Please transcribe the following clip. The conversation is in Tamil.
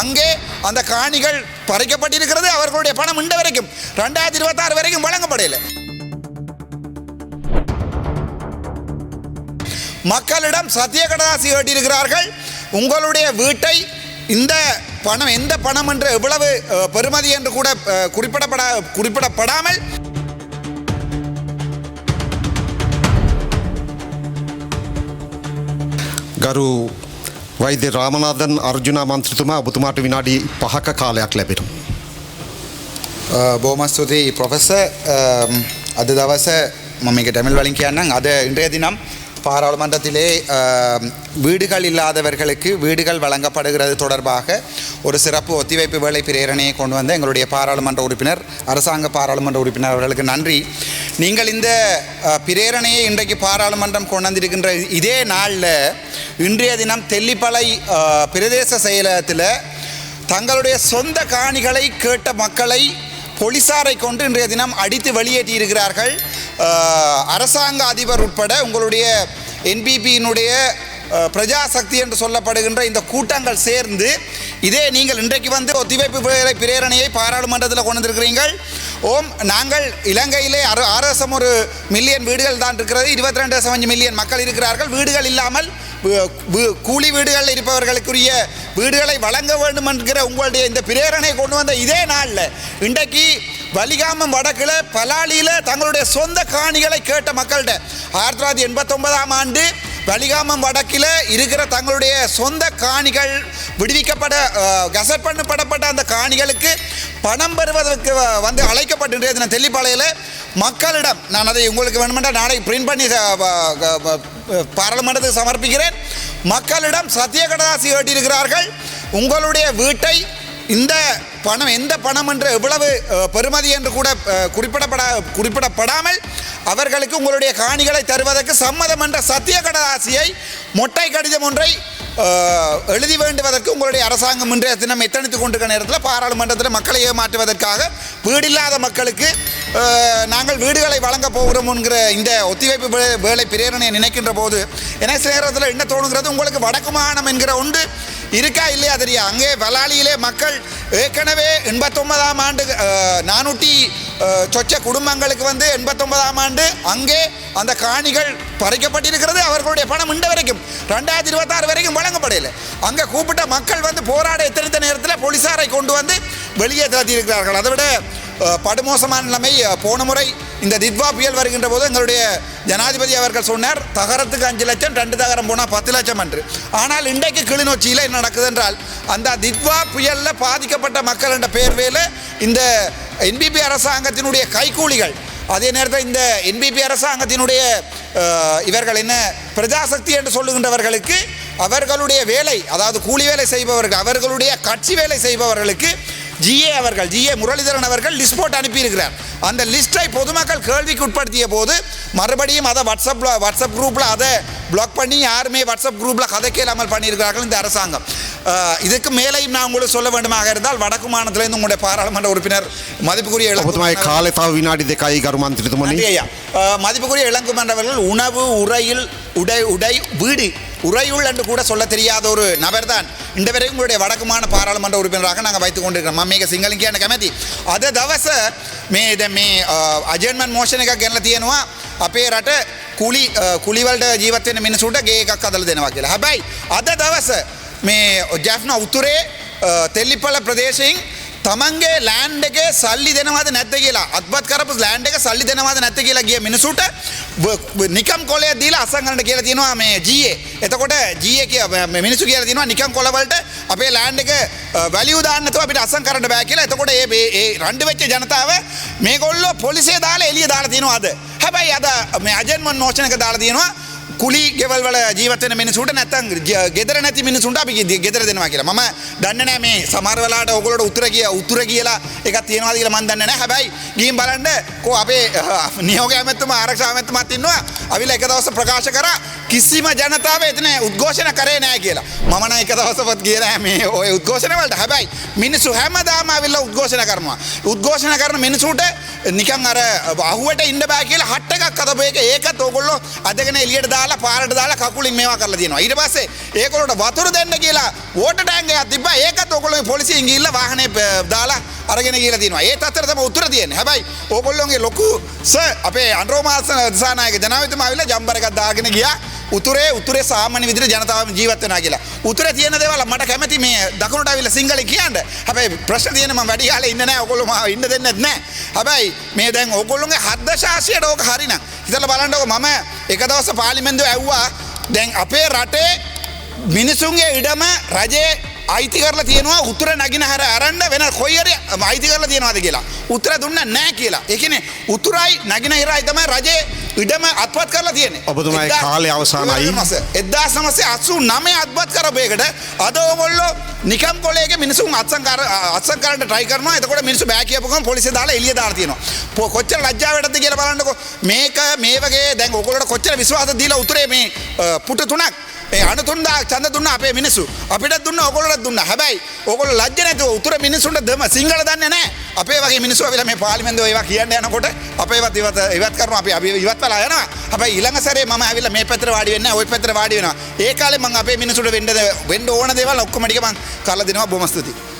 அங்கே அந்த காணிகள் பறிக்கப்பட்டிருக்கிறது. அவர்களுடைய பணம் இன்று வரைக்கும் 2026 வரைக்கும் வழங்கப்படவில்லை. மக்களிடம் சத்திய கடதாசி கேட்டிருக்கிறார்கள். உங்களுடைய வீட்டை இந்த பணம் எந்த பணம் என்று எவ்வளவு பெறுமதி என்று கூட குறிப்பிடப்படாமல் ගරු වෛද්‍ය රාමනාදන් අර්ජුන මන්ත්‍රතුමා ඔබතුමාට විනාඩි 5ක කාලයක් ලැබෙනවා. බොහොම ස්තුතියි ප්‍රොෆෙසර්. අද දවස මම මේක ටැමිල් වලින් කියන්නම්. අද இன்றைய தினம் பாராளுமன்றத்திலே வீடுகள் இல்லாதவர்களுக்கு வீடுகள் வழங்கப்படுகிறது தொடர்பாக ஒரு சிறப்பு ஒத்திவைப்பு வேலை பிரேரணையை கொண்டு வந்த எங்களுடைய பாராளுமன்ற உறுப்பினர், அரசாங்க பாராளுமன்ற உறுப்பினர் அவர்களுக்கு நன்றி. நீங்கள் இந்த பிரேரணையை இன்றைக்கு பாராளுமன்றம் கொண்டு வந்திருக்கின்ற இதே நாளில் இன்றைய தினம் தெல்லிப்பளை பிரதேச செயலகத்தில் தங்களுடைய சொந்த காணிகளை கேட்ட மக்களை போலீசாரை கொண்டு இன்றைய தினம் அடித்து வெளியேற்றியிருக்கிறார்கள். அரசாங்க அதிபர் உட்பட உங்களுடைய என்பிபியினுடைய பிரஜாசக்தி என்று சொல்லப்படுகின்ற இந்த கூட்டங்கள் சேர்ந்து இதே நீங்கள் இன்றைக்கு வந்து ஒத்திவைப்பு பிரேரணையை பாராளுமன்றத்தில் கொண்டு வந்திருக்கிறீர்கள். நாங்கள் இலங்கையிலே 6.1 மில்லியன் வீடுகள் தான் இருக்கிறது. 22.5 மில்லியன் மக்கள் இருக்கிறார்கள். வீடுகள் இல்லாமல் கூலி வீடுகள் இருப்பவர்களுக்குரிய வீடுகளை வழங்க வேண்டும் என்கிற உங்களுடைய இந்த பிரேரணை கொண்டு வந்த இதே நாளில் இன்றைக்கு வலிகாமம் வடக்கில் பலாலியில் தங்களுடைய சொந்த காணிகளை கேட்ட மக்கள்கிட்ட 1989ஆம் ஆண்டு வலிகாமம் வடக்கில் இருக்கிற தங்களுடைய சொந்த காணிகள் விடுவிக்கப்பட கசட் பண்ணப்பட்ட அந்த காணிகளுக்கு பணம் பெறுவதற்கு வந்து அழைக்கப்பட்டு தெல்லிப்பாளையில் மக்களிடம், நான் அதை உங்களுக்கு வேணுமென்றால் நாளைக்கு பிரிண்ட் பண்ணி பாராளுமன்றத்துக்கு சமர்ப்பிக்கிறேன், மக்களிடம் சத்திய கடதாசி கேட்டிருக்கிறார்கள். உங்களுடைய வீட்டை இந்த பணம் எந்த பணம் என்று எவ்வளவு பெறுமதி என்று கூட குறிப்பிடப்படாமல் அவர்களுக்கு உங்களுடைய காணிகளை தருவதற்கு சம்மதம் என்ற சத்திய கடதாசியை மொட்டை கடிதம் ஒன்றை எழுதி வேண்டுவதற்கு உங்களுடைய அரசாங்கம் இன்றைய தினம் எத்தனித்துக் கொண்டிருக்கிற நேரத்தில் பாராளுமன்றத்தில் மக்களை ஏமாற்றுவதற்காக வீடில்லாத மக்களுக்கு நாங்கள் வீடுகளை வழங்கப் போகிறோம் என்கிற இந்த ஒத்திவைப்பு வேலை பிரேரணையை நினைக்கின்ற போது என்ன நேரத்தில் என்ன தோணுங்கிறது, உங்களுக்கு வடக்கு மாகாணம் என்கிற ஒன்று இருக்கா இல்லையா தெரியா? அங்கே பலாலியிலே மக்கள் ஏற்கனவே 89ஆம் ஆண்டு 400 சொச்ச குடும்பங்களுக்கு வந்து 89ஆம் ஆண்டு அங்கே அந்த காணிகள் பறிக்கப்பட்டிருக்கிறது. அவர்களுடைய பணம் இன்று வரைக்கும் 2026 வரைக்கும் வழங்கப்படவில்லை. அங்கே கூப்பிட்ட மக்கள் வந்து போராட எத்தனை நேரத்தில் போலீசாரை கொண்டு வந்து வெளியே திரட்டியிருக்கிறார்கள். அதை விட படுமோசமான நிலைமை போன முறை இந்த தித்வா புயல் வருகின்ற போது எங்களுடைய ஜனாதிபதி அவர்கள் சொன்னார், தகரத்துக்கு 5 லட்சம், 2 தகரம் போனால் 10 லட்சம் என்று. ஆனால் இன்றைக்கு கிளிநொச்சியில் என்ன நடக்குது என்றால், அந்த தித்வா புயலில் பாதிக்கப்பட்ட மக்கள் என்ற பேர்வேல இந்த என்பிபி அரசாங்கத்தினுடைய கைக்கூலிகள், அதே நேரத்தில் இந்த என்பிபி அரசாங்கத்தினுடைய இவர்கள் என்ன பிரஜாசக்தி என்று சொல்லுகின்றவர்களுக்கு அவர்களுடைய வேலை, அதாவது கூலி வேலை செய்பவர்கள், அவர்களுடைய கட்சி வேலை செய்பவர்களுக்கு ஜிஏ முரளிதரன் அவர்கள் லிஸ்ட் போட்டு அனுப்பியிருக்கிறார். அந்த லிஸ்ட்டை பொதுமக்கள் கேள்விக்கு உட்படுத்திய போது மறுபடியும் அதை வாட்ஸ்அப் குரூப்பில் அதை பிளாக் பண்ணி யாருமே வாட்ஸ்அப் குரூப்பில் கதைக்க இல்லாமல் பண்ணியிருக்கிறார்கள் இந்த அரசாங்கம். இதுக்கு மேலேயும் நான் உங்களுக்கு சொல்ல வேண்டுமாக இருந்தால் வடக்கு மாநிலத்திலிருந்து உங்களுடைய பாராளுமன்ற உறுப்பினர் மதிப்புக்குரிய மதிப்புக்குரிய இளங்குமன்றவர்கள் உணவு உடை வீடு உரையுள் என்று கூட சொல்ல தெரியாத ஒரு நபர் தான் இந்த வரைக்கும் உங்களுடைய வடக்குமான பாராளுமன்ற உறுப்பினராக நாங்கள் வைத்துக் கொண்டிருக்கிறோம். මේක සිංහලෙන් කියන්න කැමැති. අද දවස මේ අජර්මන් මෝෂන් එකක් ගෙනලා තියෙනවා අපේ රට කුලිවලට ජීවත් වෙන මිනිසුන්ට ගේ එකක් හදලා දෙනවා කියලා. හැබැයි අද දවස මේ ජැෆ්නා උතුරේ තෙල්ලිපල ප්‍රදේශයෙන් තමන්ගේ ලෑන්ඩ් එකේ සල්ලි දෙනවද නැද්ද කියලා, අත්පත් කරපු ලෑන්ඩ් එක සල්ලි දෙනවද නැද්ද කියලා ගිය මිනිසුන්ට නිකම් කොලය දීලා අසම් ගන්නට කියලා තියෙනවා මේ GA. එතකොට GA මිනිස්සු කියලා තියෙනවා නිකම් කොල වලට අපේ ලෑන්ඩ් එක වැලියු දාන්න නැතුව අපිට අසම් කරන්න බෑ කියලා. එතකොට මේ රණ්ඩු වෙච්ච ජනතාව මේගොල්ලෝ පොලිසිය දාලා එළිය දාලා තියෙනවා අද. හැබැයි අද මේ අජර්මන් මෝෂන් එක දාලා තියෙනවා කුලි ගෙවල් වල ජීවත් වෙන මිනිසුන්ට නැත්තම් ගෙදර නැති මිනිසුන්ට අපි ගෙදර දෙනවා කියලා. මම දන්නේ නැහැ මේ සමහර වෙලාවට ඕගොල්ලෝට උත්තර කියලා එකක් තියෙනවාද කියලා මම දන්නේ නැහැ. හැබැයි ගිහින් බලන්න අපේ නියෝග ඇමතුමා ආරක්ෂා ඇමතුමාත් ඉන්නවා. අවිල එක දවස් ප්‍රකාශ කරා කිසිම ජනතාව එතන උද්ඝෝෂණ කරේ නැහැ කියලා. මම නම් එක දවසවත් ගියේ මේ ඔය උද්ඝෝෂණ වලට. හැබැයි මිනිස්සු හැමදාම ආවිල්ලා උද්ඝෝෂණ කරනවා. උද්ඝෝෂණ කරන මිනිසුන්ට නිකන් අර අහුවට ඉන්න බෑ කියලා හට් එකක් අතපු එක ඒකත් ඕගොල්ලෝ අදගෙන එළියට දාලා පාරට දාලා කකුලින් මේවා කරලා තියෙනවා. ඊට පස්සේ ඒගොල්ලෝට වතුර දෙන්න කියලා වෝටර් ටැංක් එකක් තිබ්බා. ඒකත් ඕගොල්ලෝ පොලිසියෙන් ගිහිල්ලා වාහනේ දාලා අරගෙන ගිහලා තියෙනවා. ඒත් අතර තමයි උත්තර තියෙන්නේ. හැබැයි ඕගොල්ලෝගේ ලොකු අපේ අන්රෝමාස දිසානායක ජනාධිපතිතුමා ආවිල්ලා ජම්බර් එකක් දාගෙන ගියා. උතුරේ සාමාන්‍ය විදිහට ජනතාව ජීවත් වෙනවා කියලා. උතුරේ තියෙන දේවල් මට කැමති මේ දකුණට ආවිල්ලා සිංහලෙන් කියන්න. හැබැයි ප්‍රශ්න තියෙන්නේ මම වැඩි කාලේ ඉන්න නැහැ. ඕගොල්ලෝ මාව ඉන්න දෙන්නේ නැහැ. හැබැයි මේ දැන් ඕගොල්ලෝගේ හද්ද ශාසියට ඕක හරිනම් හිතලා බලන්නකෝ මම එක දවස් පාර්ලිමේන්තුවේ ඇව්වා දැන් අපේ රටේ මිනිසුන්ගේ ඉඩම රජේ අයිති කරලා තියෙනවා උතුර නගින හැර අරන්න වෙන කොයි හරි අයිති කරලා තියෙනවද කියලා. උත්තර දුන්නා නැහැ කියලා. ඒ කියන්නේ උතුරයි නගින හිරයි තමයි රජේ ඉඩම අත්පත් කරලා තියෙන්නේ. ඔබතුමාගේ කාලය අවසానයි. 1989 අත්පත් කරපු එකට අද ඕගොල්ලෝ නිකම් කොලේගේ මිනිසුන් අත්සන් කරන්න try කරනවා. එතකොට මිනිස්සු බෑ කියපු ගමන් පොලිසිය දාලා එළිය දාලා තියෙනවා. කොච්චර ලැජ්ජාවටද කියලා බලන්නකෝ. මේක මේ වගේ දැන් ඕගොල්ලෝට කොච්චර විශ්වාස දීලා උතුරේ මේ පුට තුනක් අනුතුන්දා චන්ද දුන්න අපේ මිනිස්සු අපිට දුන්න ඕගොල්ලෝට දුන්නා. හැබැයි ඕගොල්ලෝ ලැජ්ජ නැතුව උතුර මිනිස්සුන්ට දෙම සිංහල දන්නේ නැහැ. අපේ වගේ මිනිස්සු අවිලා මේ පාර්ලිමේන්තුවේ ඒවා කියන්න යනකොට අපේවත් ඉවත් කරනවා. අපි ඉවත් වෙලා යනවා. හැබැයි ඊළඟ සැරේ මම ඇවිල්ලා මේ පැත්තට වාඩි වෙන්නේ නැහැ. ওই පැත්තට වාඩි වෙනවා. ඒ කාලේ මම අපේ මිනිස්සුන්ට වෙන්න ඕන දේවල් ඔක්කොම ටික මම කරලා දෙනවා. බොහොම ස්තුතියි.